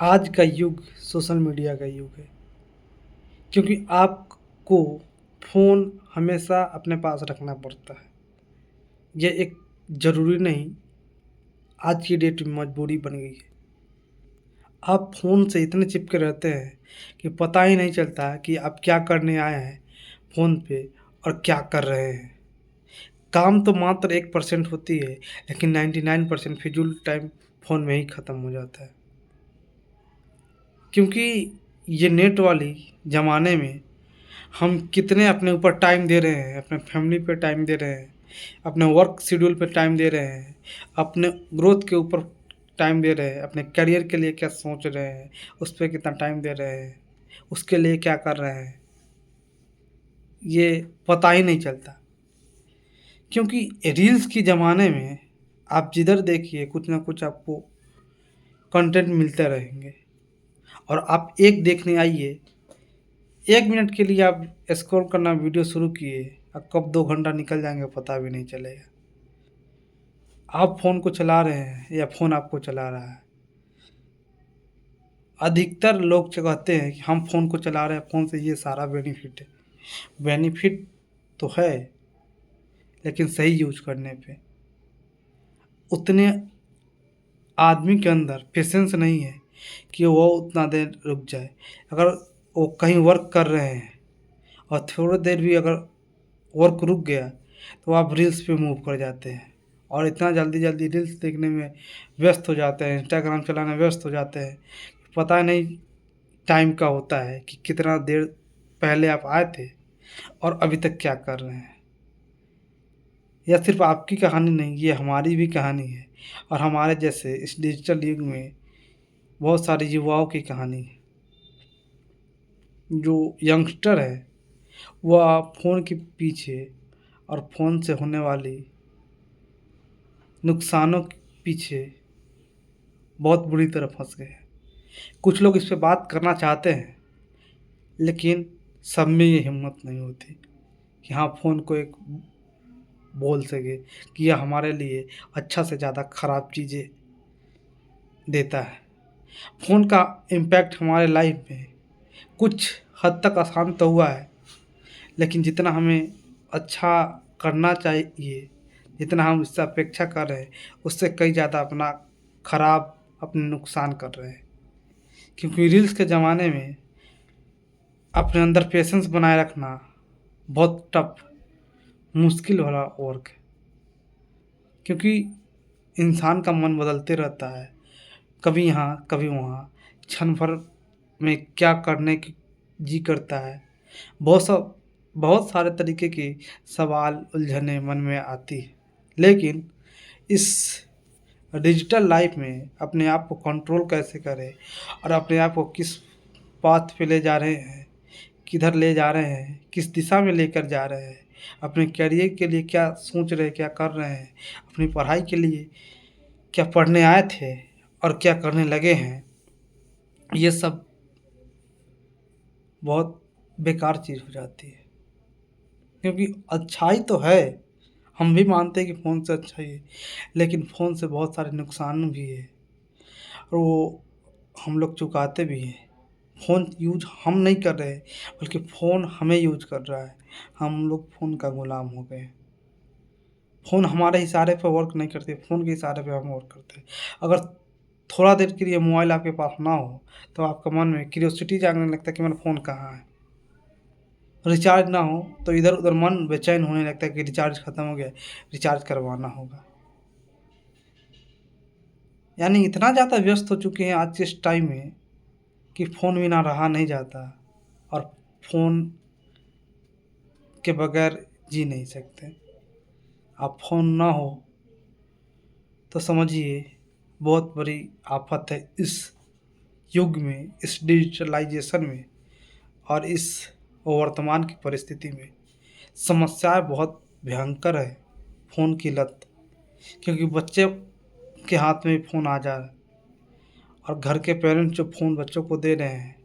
आज का युग सोशल मीडिया का युग है, क्योंकि आपको फ़ोन हमेशा अपने पास रखना पड़ता है। ये एक ज़रूरी नहीं, आज की डेट में मजबूरी बन गई है। आप फ़ोन से इतने चिपके रहते हैं कि पता ही नहीं चलता कि आप क्या करने आए हैं फ़ोन पे और क्या कर रहे हैं। काम तो मात्र 1% होती है, लेकिन 99% फिजूल टाइम फ़ोन में ही ख़त्म हो जाता है। क्योंकि ये नेट वाली ज़माने में हम कितने अपने ऊपर टाइम दे रहे हैं, अपने फैमिली पे टाइम दे रहे हैं, अपने वर्क शेड्यूल पे टाइम दे रहे हैं, अपने ग्रोथ के ऊपर टाइम दे रहे हैं, अपने करियर के लिए क्या सोच रहे हैं, उस पे कितना टाइम दे रहे हैं, उसके लिए क्या कर रहे हैं, ये पता ही नहीं चलता। क्योंकि रील्स के ज़माने में आप जिधर देखिए कुछ ना कुछ आपको कंटेंट मिलते रहेंगे और आप एक देखने आइए, 1 मिनट के लिए आप स्क्रॉल करना वीडियो शुरू किए और कब 2 घंटा निकल जाएँगे पता भी नहीं चलेगा। आप फ़ोन को चला रहे हैं या फ़ोन आपको चला रहा है। अधिकतर लोग जो कहते हैं कि हम फ़ोन को चला रहे हैं, फ़ोन से ये सारा बेनिफिट है। बेनिफिट तो है, लेकिन सही यूज़ करने पे। उतने आदमी के अंदर पेशेंस नहीं है कि वो उतना देर रुक जाए। अगर वो कहीं वर्क कर रहे हैं और थोड़ी देर भी अगर वर्क रुक गया, तो आप रील्स पे मूव कर जाते हैं और इतना जल्दी-जल्दी रील्स देखने में व्यस्त हो जाते हैं, इंस्टाग्राम चलाने में व्यस्त हो जाते हैं, पता नहीं टाइम का होता है कि कितना देर पहले आप आए थे और अभी तक क्या कर रहे हैं। यह सिर्फ़ आपकी कहानी नहीं, ये हमारी भी कहानी है और हमारे जैसे इस डिजिटल युग में बहुत सारे युवाओं की कहानी है। जो यंगस्टर है, वह फ़ोन के पीछे और फ़ोन से होने वाली नुकसानों के पीछे बहुत बुरी तरह फँस गए हैं। कुछ लोग इस पे बात करना चाहते हैं, लेकिन सब में ये हिम्मत नहीं होती कि हाँ, फ़ोन को एक बोल सके कि यह हमारे लिए अच्छा से ज़्यादा ख़राब चीज़ें देता है। फ़ोन का इम्पैक्ट हमारे लाइफ में कुछ हद तक आसान तो हुआ है, लेकिन जितना हमें अच्छा करना चाहिए, जितना हम इससे अपेक्षा कर रहे हैं, उससे कहीं ज़्यादा अपना खराब अपने नुकसान कर रहे हैं। क्योंकि रील्स के ज़माने में अपने अंदर पेशेंस बनाए रखना बहुत टफ, मुश्किल वाला वर्क है। क्योंकि इंसान का मन बदलते रहता है, कभी यहाँ, कभी वहाँ, क्षण भर में क्या करने की जी करता है। बहुत सारे तरीके की सवाल, उलझनें मन में आती है। लेकिन इस डिजिटल लाइफ में अपने आप को कंट्रोल कैसे करें और अपने आप को किस पाथ पे ले जा रहे हैं, किधर ले जा रहे हैं, किस दिशा में लेकर जा रहे हैं, अपने करियर के लिए क्या सोच रहे हैं, क्या कर रहे हैं, अपनी पढ़ाई के लिए क्या पढ़ने आए थे और क्या करने लगे हैं, ये सब बहुत बेकार चीज़ हो जाती है। क्योंकि अच्छाई तो है, हम भी मानते हैं कि फ़ोन से अच्छाई है, लेकिन फ़ोन से बहुत सारे नुकसान भी है और वो हम लोग चुकाते भी हैं। फ़ोन यूज़ हम नहीं कर रहे हैं, बल्कि फ़ोन हमें यूज़ कर रहा है। हम लोग फ़ोन का गुलाम हो गए हैं। फ़ोन हमारे इशारे पे वर्क नहीं करती, फ़ोन के इशारे पे हम वर्क करते हैं। अगर थोड़ा देर के लिए मोबाइल आपके पास ना हो, तो आपका मन में क्यूरियोसिटी जागने लगता है कि मेरा फ़ोन कहाँ है? रिचार्ज ना हो, तो इधर-उधर मन बेचैन होने लगता है कि रिचार्ज खत्म हो गया है, रिचार्ज करवाना होगा। यानी इतना ज़्यादा व्यस्त हो चुके हैं आज के इस टाइम में कि फ़ोन बिना रहा नहीं जाता और फ़ोन के बगैर जी नहीं सकते। अब फ़ोन ना हो तो समझिए बहुत बड़ी आफ़त है इस युग में, इस डिजिटलाइज़ेशन में और इस वर्तमान की परिस्थिति में। समस्याएँ बहुत भयंकर है फ़ोन की लत, क्योंकि बच्चे के हाथ में फ़ोन आ जा रहा है और घर के पेरेंट्स जो फ़ोन बच्चों को दे रहे हैं,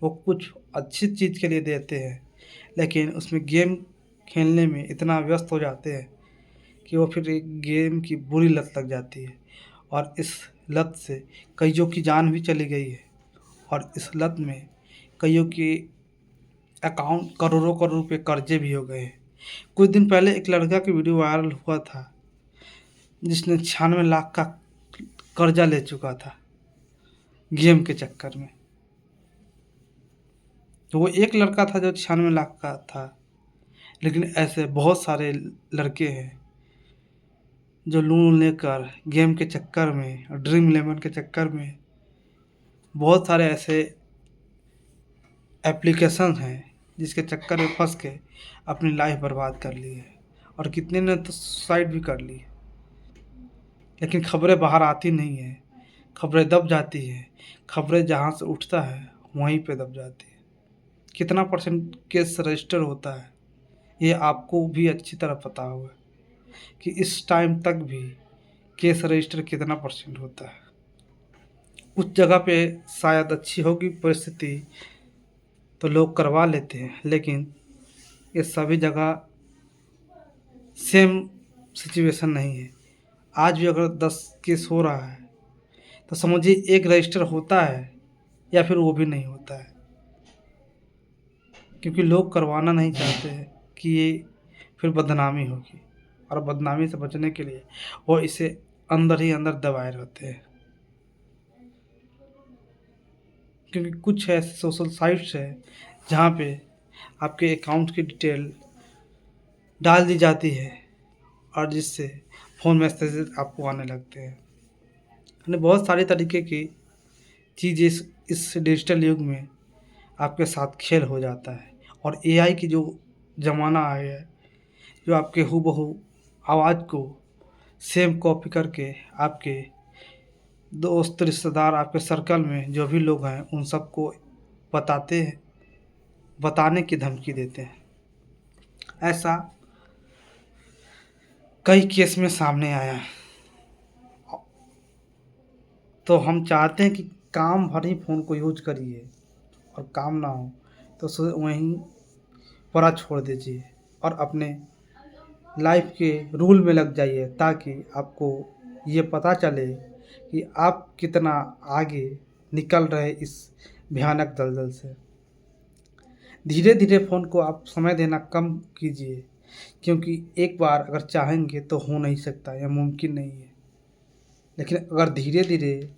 वो कुछ अच्छी चीज़ के लिए देते हैं, लेकिन उसमें गेम खेलने में इतना व्यस्त हो जाते हैं कि वो फिर एक गेम की बुरी लत लग जाती है और इस लत से कईयों की जान भी चली गई है और इस लत में कईयों के अकाउंट करोड़ों करोड़ रुपए कर्जे भी हो गए हैं। कुछ दिन पहले एक लड़का की वीडियो वायरल हुआ था जिसने 96 लाख का कर्जा ले चुका था गेम के चक्कर में। तो वो एक लड़का था जो 96 लाख का था, लेकिन ऐसे बहुत सारे लड़के हैं जो लोन लेकर गेम के चक्कर में और ड्रीम इलेवन के चक्कर में बहुत सारे ऐसे एप्लीकेशन हैं जिसके चक्कर में फंस के अपनी लाइफ बर्बाद कर ली है और कितने ने तो सुसाइड भी कर ली है। लेकिन खबरें बाहर आती नहीं है, खबरें दब जाती है, खबरें जहाँ से उठता है वहीं पे दब जाती है। कितना परसेंट केस रजिस्टर होता है ये आपको भी अच्छी तरह पता होगा कि इस टाइम तक भी केस रजिस्टर कितना परसेंट होता है। कुछ जगह पे शायद अच्छी होगी परिस्थिति तो लोग करवा लेते हैं, लेकिन ये सभी जगह सेम सिचुएशन नहीं है। आज भी अगर 10 केस हो रहा है तो समझिए एक रजिस्टर होता है या फिर वो भी नहीं होता है, क्योंकि लोग करवाना नहीं चाहते हैं कि ये फिर बदनामी होगी और बदनामी से बचने के लिए वो इसे अंदर ही अंदर दबाए रहते हैं। क्योंकि कुछ ऐसे सोशल साइट्स है जहाँ पे आपके अकाउंट की डिटेल डाल दी जाती है और जिससे फ़ोन मैसेजेस आपको आने लगते हैं। यानी बहुत सारी तरीके की चीज़ें इस डिजिटल युग में आपके साथ खेल हो जाता है। और एआई की जो ज़माना आया है, जो आपके हूबहू आवाज़ को सेम कॉपी करके आपके दोस्त रिश्तेदार आपके सर्कल में जो भी लोग हैं उन सबको बताते हैं, बताने की धमकी देते हैं। ऐसा कई केस में सामने आया है। तो हम चाहते हैं कि काम भर ही फ़ोन को यूज करिए और काम ना हो तो उसे वहीं पड़ा छोड़ दीजिए और अपने लाइफ के रूल में लग जाइए, ताकि आपको ये पता चले कि आप कितना आगे निकल रहे इस भयानक दलदल से। धीरे धीरे फ़ोन को आप समय देना कम कीजिए, क्योंकि एक बार अगर चाहेंगे तो हो नहीं सकता या मुमकिन नहीं है। लेकिन अगर धीरे धीरे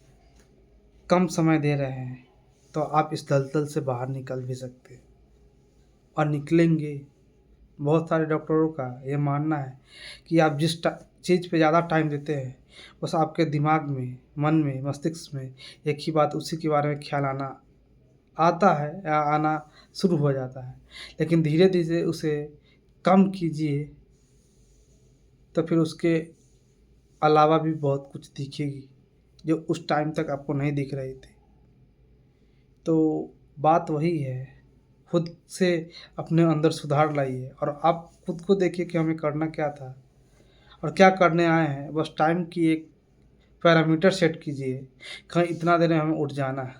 कम समय दे रहे हैं तो आप इस दलदल से बाहर निकल भी सकते हैं और निकलेंगे। बहुत सारे डॉक्टरों का ये मानना है कि आप जिस चीज़ पे ज़्यादा टाइम देते हैं बस आपके दिमाग में, मन में, मस्तिष्क में एक ही बात, उसी के बारे में ख्याल आना आता है या आना शुरू हो जाता है। लेकिन धीरे धीरे उसे कम कीजिए तो फिर उसके अलावा भी बहुत कुछ दिखेगी जो उस टाइम तक आपको नहीं दिख रही थी। तो बात वही है, खुद से अपने अंदर सुधार लाइए और आप खुद को देखिए कि हमें करना क्या था और क्या करने आए हैं। बस टाइम की एक पैरामीटर सेट कीजिए, कहीं इतना देर में हमें उठ जाना है,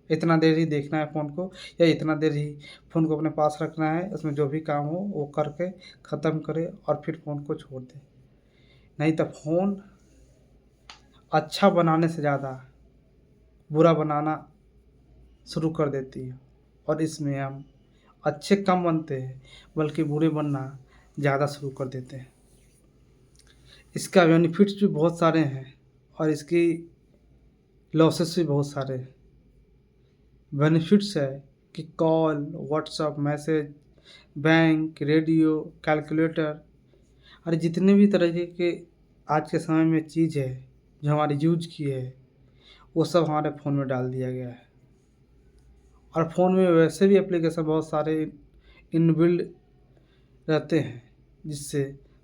इतना देर ही देखना है फ़ोन को, या इतना देर ही फ़ोन को अपने पास रखना है, उसमें जो भी काम हो वो करके ख़त्म करें और फिर फ़ोन को छोड़ दें। नहीं तो फ़ोन अच्छा बनाने से ज़्यादा बुरा बनाना शुरू कर देती है और इसमें हम अच्छे कम बनते हैं बल्कि बुरे बनना ज़्यादा शुरू कर देते हैं। इसका बेनिफिट्स भी बहुत सारे हैं और इसकी लॉसेस भी बहुत सारे हैं। बेनिफिट्स है कि call, WhatsApp message, bank, radio, calculator और जितने भी तरीके के आज के समय में चीज़ है जो हमारी यूज की है वो सब हमारे फ़ोन में डाल दिया गया है। और फ़ोन में वैसे भी एप्लीकेशन बहुत सारे इनबिल्ड रहते हैं जिससे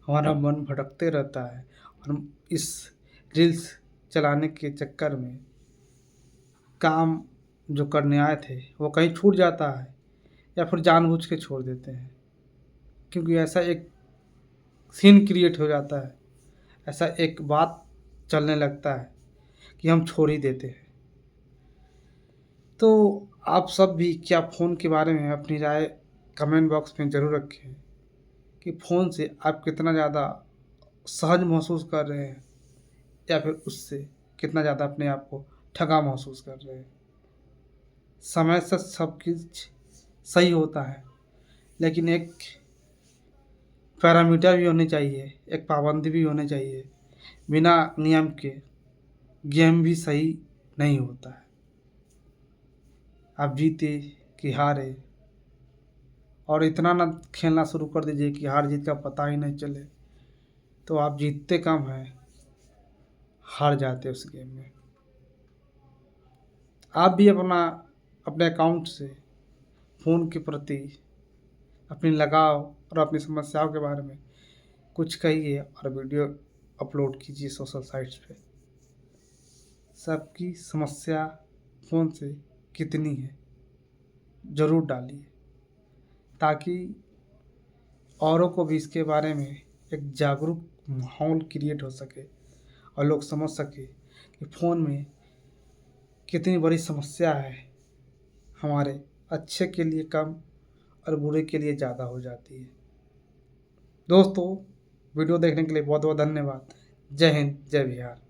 हमारा मन भटकते रहता है और इस रील्स चलाने के चक्कर में काम जो करने आए थे वो कहीं छूट जाता है या फिर जानबूझ के छोड़ देते हैं, क्योंकि ऐसा एक सीन क्रिएट हो जाता है, ऐसा एक बात चलने लगता है कि हम छोड़ ही देते हैं। तो आप सब भी क्या फ़ोन के बारे में अपनी राय कमेंट बॉक्स में ज़रूर रखें कि फ़ोन से आप कितना ज़्यादा सहज महसूस कर रहे हैं या फिर उससे कितना ज़्यादा अपने आप को ठगा महसूस कर रहे हैं। समय से सब कुछ सही होता है, लेकिन एक पैरामीटर भी होनी चाहिए, एक पाबंदी भी होनी चाहिए। बिना नियम के गेम भी सही नहीं होता है। आप जीते कि हारे, और इतना ना खेलना शुरू कर दीजिए कि हार जीत का पता ही नहीं चले, तो आप जीतते कम हैं, हार जाते उस गेम में। आप भी अपने अकाउंट से फ़ोन के प्रति अपनी लगाव और अपनी समस्याओं के बारे में कुछ कहिए और वीडियो अपलोड कीजिए सोशल साइट्स पे। सबकी समस्या फ़ोन से कितनी है ज़रूर डालिए, ताकि औरों को भी इसके बारे में एक जागरूक माहौल क्रिएट हो सके और लोग समझ सके कि फ़ोन में कितनी बड़ी समस्या है, हमारे अच्छे के लिए कम और बुरे के लिए ज़्यादा हो जाती है। दोस्तों, वीडियो देखने के लिए बहुत बहुत धन्यवाद। जय हिंद, जय बिहार।